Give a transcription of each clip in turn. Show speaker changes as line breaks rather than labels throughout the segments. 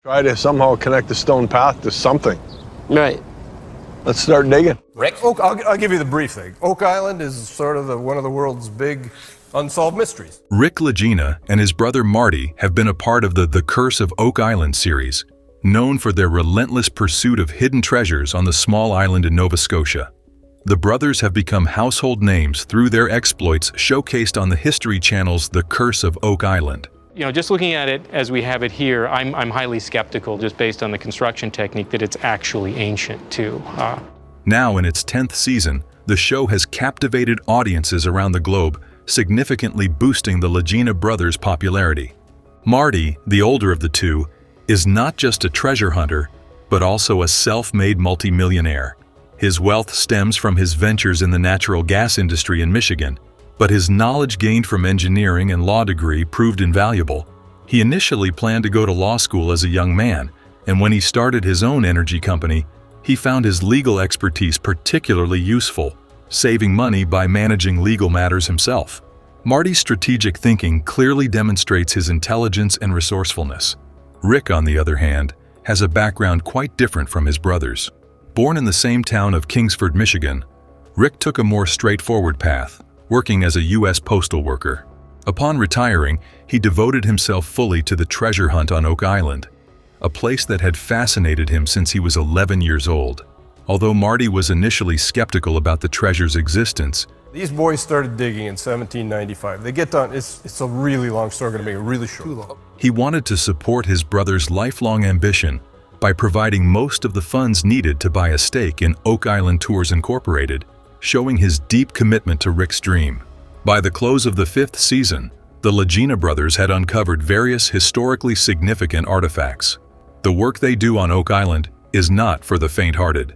Try to somehow connect the stone path to something.
Right.
Let's start digging.
Rick? I'll give you the brief thing. Oak Island is sort of one of the world's big unsolved mysteries.
Rick Lagena and his brother Marty have been a part of the Curse of Oak Island series, known for their relentless pursuit of hidden treasures on the small island in Nova Scotia. The brothers have become household names through their exploits showcased on the History Channel's The Curse of Oak Island.
You know, just looking at it as we have it here, I'm highly skeptical, just based on the construction technique, that it's actually ancient too.
Now in its 10th season, the show has captivated audiences around the globe, significantly boosting the Lagena brothers' popularity. Marty, the older of the two, is not just a treasure hunter, but also a self-made multimillionaire. His wealth stems from his ventures in the natural gas industry in Michigan, but his knowledge gained from engineering and law degree proved invaluable. He initially planned to go to law school as a young man, and when he started his own energy company, he found his legal expertise particularly useful, saving money by managing legal matters himself. Marty's strategic thinking clearly demonstrates his intelligence and resourcefulness. Rick, on the other hand, has a background quite different from his brothers. Born in the same town of Kingsford, Michigan, Rick took a more straightforward path, working as a U.S. postal worker. Upon retiring, he devoted himself fully to the treasure hunt on Oak Island, a place that had fascinated him since he was 11 years old. Although Marty was initially skeptical about the treasure's existence,
These boys started digging in 1795. They get done. It's a really long story. I'm going to make it really short.
he wanted to support his brother's lifelong ambition by providing most of the funds needed to buy a stake in Oak Island Tours Incorporated, showing his deep commitment to Rick's dream. By the close of the 5th season, the Lagena brothers had uncovered various historically significant artifacts. The work they do on Oak Island is not for the faint-hearted.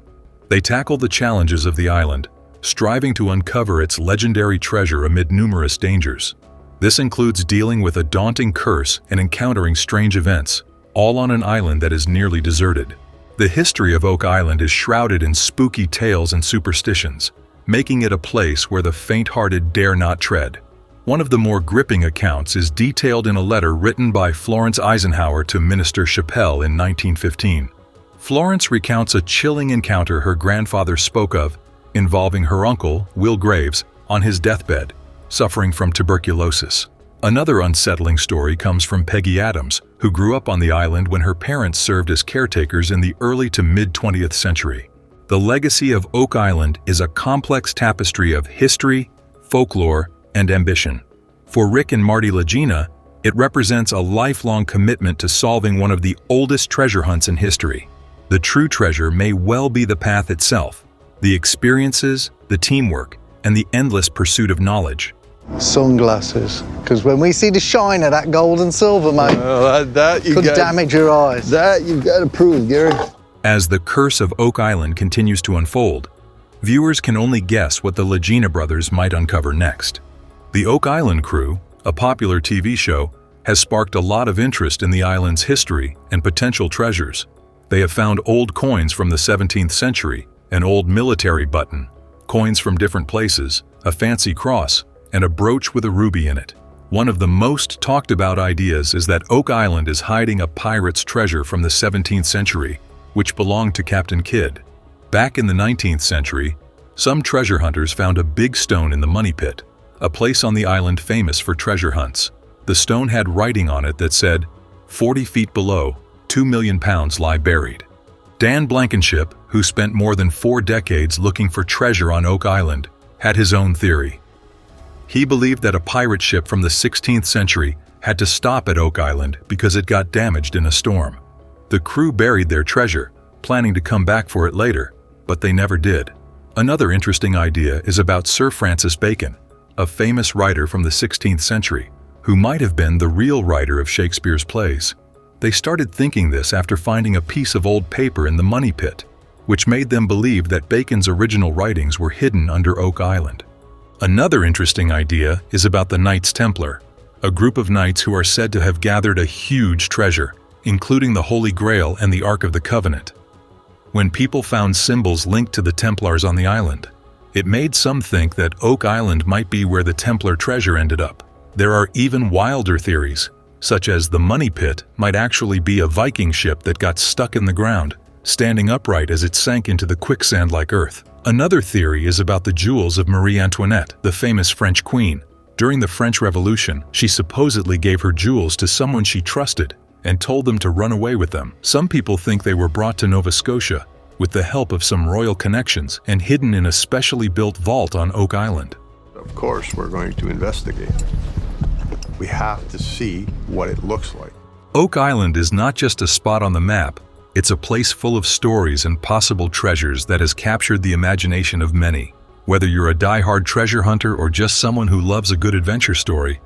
They tackle the challenges of the island, striving to uncover its legendary treasure amid numerous dangers. This includes dealing with a daunting curse and encountering strange events, all on an island that is nearly deserted. The history of Oak Island is shrouded in spooky tales and superstitions, making it a place where the faint-hearted dare not tread. One of the more gripping accounts is detailed in a letter written by Florence Eisenhower to Minister Chappelle in 1915. Florence recounts a chilling encounter her grandfather spoke of, involving her uncle, Will Graves, on his deathbed, suffering from tuberculosis. Another unsettling story comes from Peggy Adams, who grew up on the island when her parents served as caretakers in the early to mid-20th century. The legacy of Oak Island is a complex tapestry of history, folklore, and ambition. For Rick and Marty Lagena, it represents a lifelong commitment to solving one of the oldest treasure hunts in history. The true treasure may well be the path itself, the experiences, the teamwork, and the endless pursuit of knowledge.
Sunglasses, because when we see the shine of that gold and silver, mate, could damage your eyes.
That you've got to prove, Gary.
As the curse of Oak Island continues to unfold, viewers can only guess what the Lagena brothers might uncover next. The Oak Island Crew, a popular TV show, has sparked a lot of interest in the island's history and potential treasures. They have found old coins from the 17th century, an old military button, coins from different places, a fancy cross, and a brooch with a ruby in it. One of the most talked about ideas is that Oak Island is hiding a pirate's treasure from the 17th century, which belonged to Captain Kidd. Back in the 19th century, some treasure hunters found a big stone in the Money Pit, a place on the island famous for treasure hunts. The stone had writing on it that said, 40 feet below, 2 million pounds lie buried. Dan Blankenship, who spent more than 4 decades looking for treasure on Oak Island, had his own theory. He believed that a pirate ship from the 16th century had to stop at Oak Island because it got damaged in a storm. The crew buried their treasure, planning to come back for it later, but they never did. Another interesting idea is about Sir Francis Bacon, a famous writer from the 16th century, who might have been the real writer of Shakespeare's plays. They started thinking this after finding a piece of old paper in the Money Pit, which made them believe that Bacon's original writings were hidden under Oak Island. Another interesting idea is about the Knights Templar, a group of knights who are said to have gathered a huge treasure, including the Holy Grail and the Ark of the Covenant. When people found symbols linked to the Templars on the island, it made some think that Oak Island might be where the Templar treasure ended up. There are even wilder theories, such as the Money Pit, might actually be a Viking ship that got stuck in the ground, standing upright as it sank into the quicksand-like earth. Another theory is about the jewels of Marie Antoinette, the famous French queen. During the French Revolution, she supposedly gave her jewels to someone she trusted and told them to run away with them. Some people think they were brought to Nova Scotia with the help of some royal connections and hidden in a specially built vault on Oak Island.
Of course, we're going to investigate. We have to see what it looks like.
Oak Island is not just a spot on the map, it's a place full of stories and possible treasures that has captured the imagination of many. Whether you're a die-hard treasure hunter or just someone who loves a good adventure story,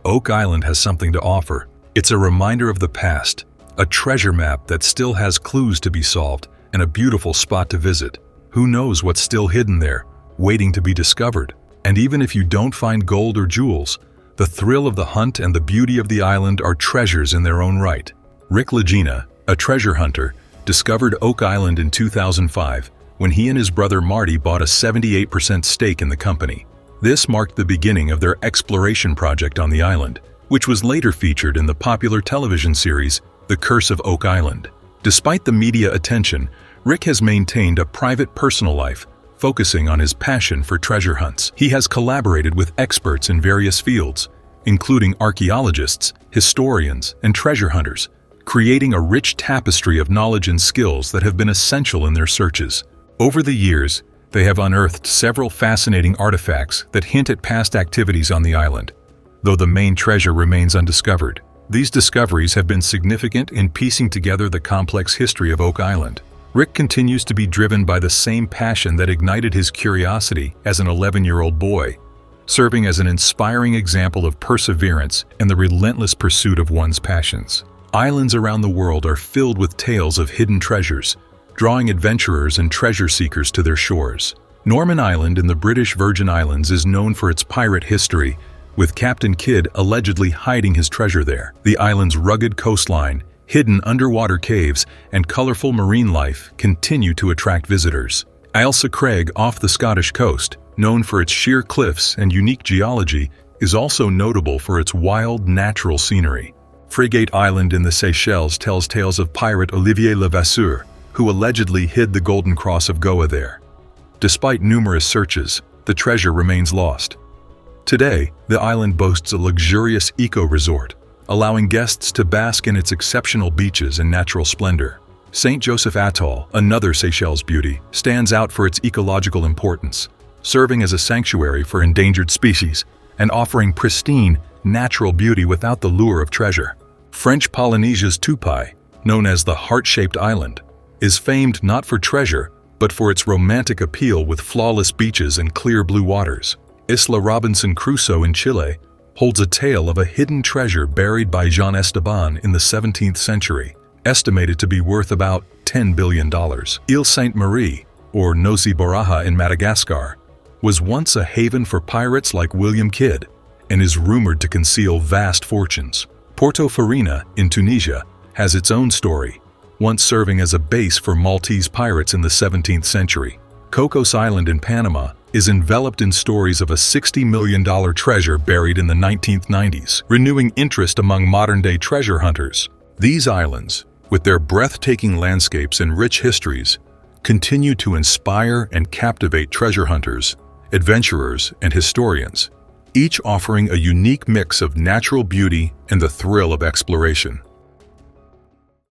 Oak Island has something to offer. It's a reminder of the past, a treasure map that still has clues to be solved, and a beautiful spot to visit. Who knows what's still hidden there, waiting to be discovered? And even if you don't find gold or jewels, the thrill of the hunt and the beauty of the island are treasures in their own right. Rick Lagena, a treasure hunter, discovered Oak Island in 2005 when he and his brother Marty bought a 78% stake in the company. This marked the beginning of their exploration project on the island, which was later featured in the popular television series The Curse of Oak Island. Despite the media attention, Rick has maintained a private personal life, focusing on his passion for treasure hunts. He has collaborated with experts in various fields, including archaeologists, historians, and treasure hunters, creating a rich tapestry of knowledge and skills that have been essential in their searches. Over the years, they have unearthed several fascinating artifacts that hint at past activities on the island, though the main treasure remains undiscovered. These discoveries have been significant in piecing together the complex history of Oak Island. Rick continues to be driven by the same passion that ignited his curiosity as an 11-year-old boy, serving as an inspiring example of perseverance and the relentless pursuit of one's passions. Islands around the world are filled with tales of hidden treasures, drawing adventurers and treasure seekers to their shores. Norman Island in the British Virgin Islands is known for its pirate history, with Captain Kidd allegedly hiding his treasure there. The island's rugged coastline, hidden underwater caves, and colorful marine life continue to attract visitors. Ailsa Craig off the Scottish coast, known for its sheer cliffs and unique geology, is also notable for its wild, natural scenery. Frigate Island in the Seychelles tells tales of pirate Olivier Levasseur, who allegedly hid the Golden Cross of Goa there. Despite numerous searches, the treasure remains lost. Today, the island boasts a luxurious eco-resort, allowing guests to bask in its exceptional beaches and natural splendor. St. Joseph Atoll, another Seychelles beauty, stands out for its ecological importance, serving as a sanctuary for endangered species and offering pristine, natural beauty without the lure of treasure. French Polynesia's Tupai, known as the heart-shaped island, is famed not for treasure, but for its romantic appeal with flawless beaches and clear blue waters. Isla Robinson Crusoe in Chile holds a tale of a hidden treasure buried by Jean Esteban in the 17th century, estimated to be worth about $10 billion. Ile Sainte-Marie, or Nosy Boraha in Madagascar, was once a haven for pirates like William Kidd and is rumored to conceal vast fortunes. Porto Farina in Tunisia has its own story, once serving as a base for Maltese pirates in the 17th century. Cocos Island in Panama is enveloped in stories of a $60 million treasure buried in the 1990s, renewing interest among modern-day treasure hunters. These islands, with their breathtaking landscapes and rich histories, continue to inspire and captivate treasure hunters, adventurers, and historians, each offering a unique mix of natural beauty and the thrill of exploration.